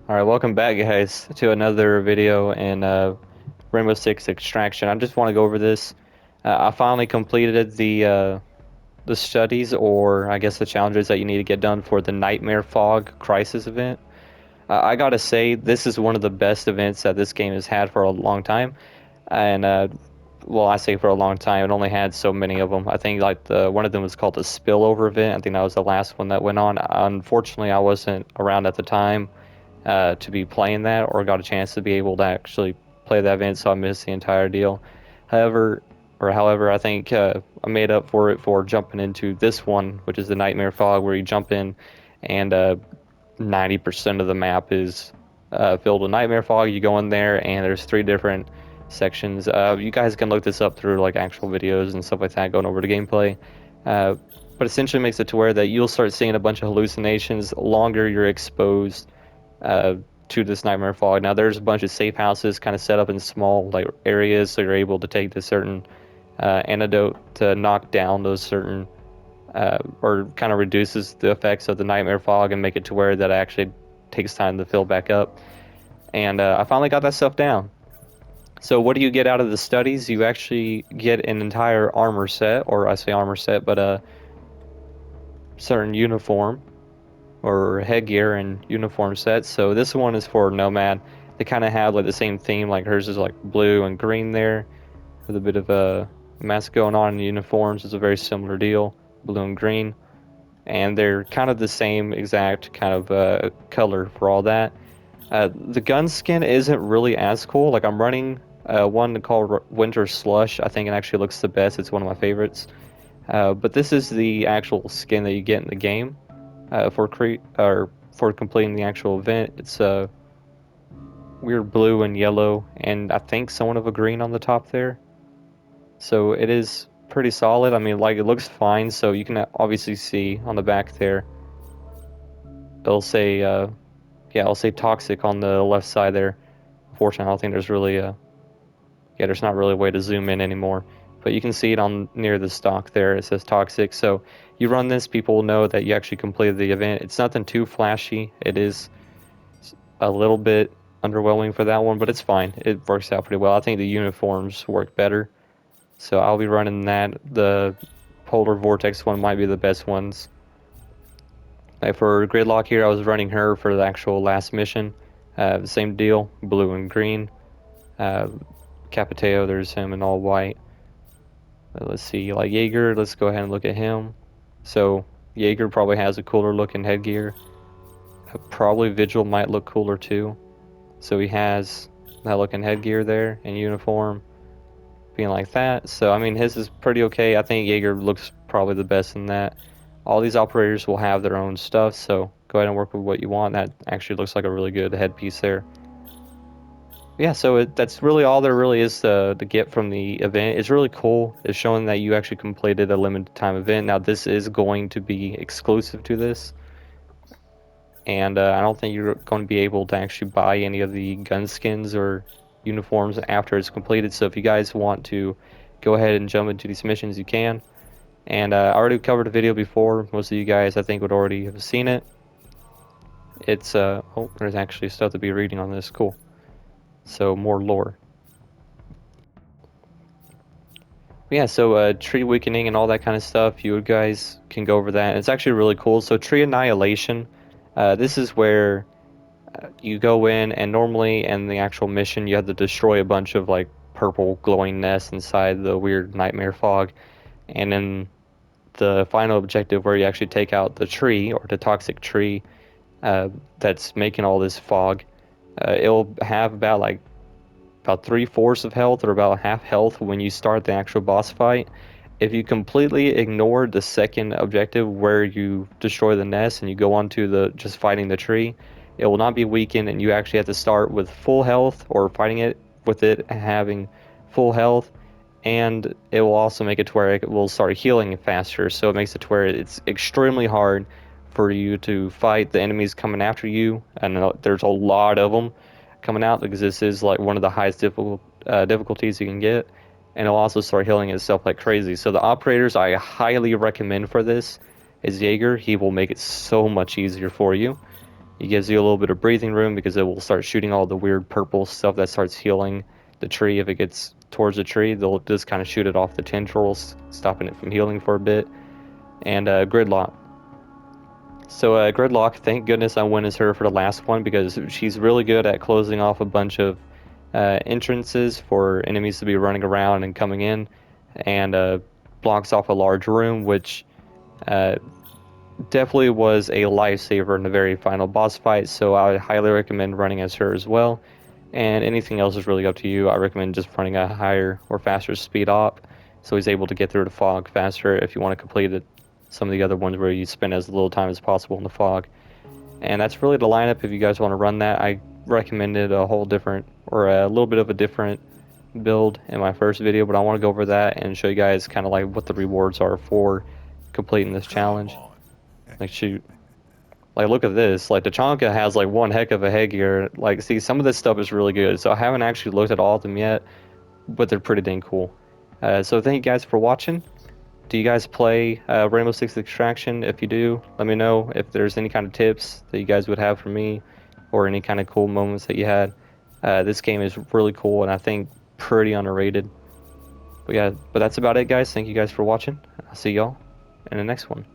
Alright, welcome back guys to another video in Rainbow Six Extraction. I just want to go over this. I finally completed the studies, or I guess the challenges that you need to get done for the Nightmare Fog Crisis event. I gotta say, this is one of the best events that this game has had for a long time. And well, I say for a long time, it only had so many of them. I think like one of them was called the Spillover event. I think that was the last one that went on. Unfortunately, I wasn't around at the time to be playing that, or got a chance to be able to actually play that event, so I missed the entire deal. However, I think I made up for it for jumping into this one, which is the Nightmare Fog, where you jump in and 90% of the map is filled with Nightmare Fog. You go in there and there's three different sections. You guys can look this up through like actual videos and stuff like that, going over the gameplay. But essentially makes it to where that you'll start seeing a bunch of hallucinations longer you're exposed uh, to this Nightmare Fog. Now there's a bunch of safe houses kind of set up in small like areas, so you're able to take the certain antidote to knock down those certain or kind of reduces the effects of the Nightmare Fog and make it to where that actually takes time to fill back up. And I finally got that stuff down. So what do you get out of the studies? You actually get an entire armor set, or I say armor set, but a certain uniform or headgear and uniform sets. So this one is for Nomad. They kind of have like the same theme, like hers is like blue and green there, with a bit of a mess going on in the uniforms. It's a very similar deal, blue and green, and they're kind of the same exact kind of color for all that. The gun skin isn't really as cool. Like I'm running one called Winter Slush. I think it actually looks the best. It's one of my favorites. But this is the actual skin that you get in the game for completing the actual event. It's a weird blue and yellow, and I think somewhat of a green on the top there. So it is pretty solid. I mean, like it looks fine. So you can obviously see on the back there. It'll say, yeah, I'll say toxic on the left side there. Unfortunately, I don't think there's really yeah, there's not really a way to zoom in anymore. But you can see it on near the stock there. It says toxic. So you run this, people will know that you actually completed the event. It's nothing too flashy. It is a little bit underwhelming for that one, but it's fine. It works out pretty well. I think the uniforms work better. So I'll be running that. The Polar Vortex one might be the best ones. Like for Gridlock here, I was running her for the actual last mission. The same deal, blue and green. Capiteo, there's him in all white. Let's see, like Jaeger, let's go ahead and look at him. So Jaeger probably has a cooler looking headgear. Probably Vigil might look cooler too. So he has that looking headgear there and uniform being like that. So I mean his is pretty okay. I think Jaeger looks probably the best in that. All these operators will have their own stuff, so go ahead and work with what you want. That actually looks like a really good headpiece there. Yeah, so that's really all there really is to get from the event. It's really cool. It's showing that you actually completed a limited time event. Now this is going to be exclusive to this, and I don't think you're going to be able to actually buy any of the gun skins or uniforms after it's completed. So if you guys want to go ahead and jump into these missions, you can. And I already covered a video before. Most of you guys, I think, would already have seen it. It's oh, there's actually stuff to be reading on this. Cool. So more lore. Yeah, so tree weakening and all that kind of stuff, you guys can go over that. It's actually really cool. So tree annihilation, this is where you go in, and normally in the actual mission you have to destroy a bunch of like purple glowing nests inside the weird nightmare fog. And then the final objective where you actually take out the tree, or the toxic tree that's making all this fog, it'll have about 3/4 of health, or about half health when you start the actual boss fight. If you completely ignore the second objective where you destroy the nest and you go on to the just fighting the tree, it will not be weakened, and you actually have to start with full health, or fighting it with it having full health. And it will also make it to where it will start healing faster, so it makes it to where it's extremely hard for you to fight the enemies coming after you, and there's a lot of them coming out, because this is like one of the highest difficulties you can get, and it'll also start healing itself like crazy. So the operators I highly recommend for this is Jaeger. He will make it so much easier for you. It gives you a little bit of breathing room because it will start shooting all the weird purple stuff that starts healing the tree. If it gets towards the tree, they'll just kind of shoot it off the tendrils, stopping it from healing for a bit. And Gridlock. So Gridlock, thank goodness I went as her for the last one because she's really good at closing off a bunch of entrances for enemies to be running around and coming in, and blocks off a large room, which uh, definitely was a lifesaver in the very final boss fight. So I would highly recommend running as her as well. And anything else is really up to you. I recommend just running a higher or faster speed op, so he's able to get through the fog faster if you want to complete it. Some of the other ones where you spend as little time as possible in the fog. And that's really the lineup if you guys want to run that. I recommended a whole different, or a little bit of a different build in my first video, but I want to go over that and show you guys kind of like what the rewards are for completing this challenge. Like, shoot. Like, look at this. Like, Tachanka has, like, one heck of a headgear. Like, see, some of this stuff is really good. So I haven't actually looked at all of them yet, but they're pretty dang cool. So thank you guys for watching. Do you guys play Rainbow Six Extraction? If you do, let me know if there's any kind of tips that you guys would have for me or any kind of cool moments that you had. This game is really cool and I think pretty underrated. But yeah, but that's about it, guys. Thank you guys for watching. I'll see y'all in the next one.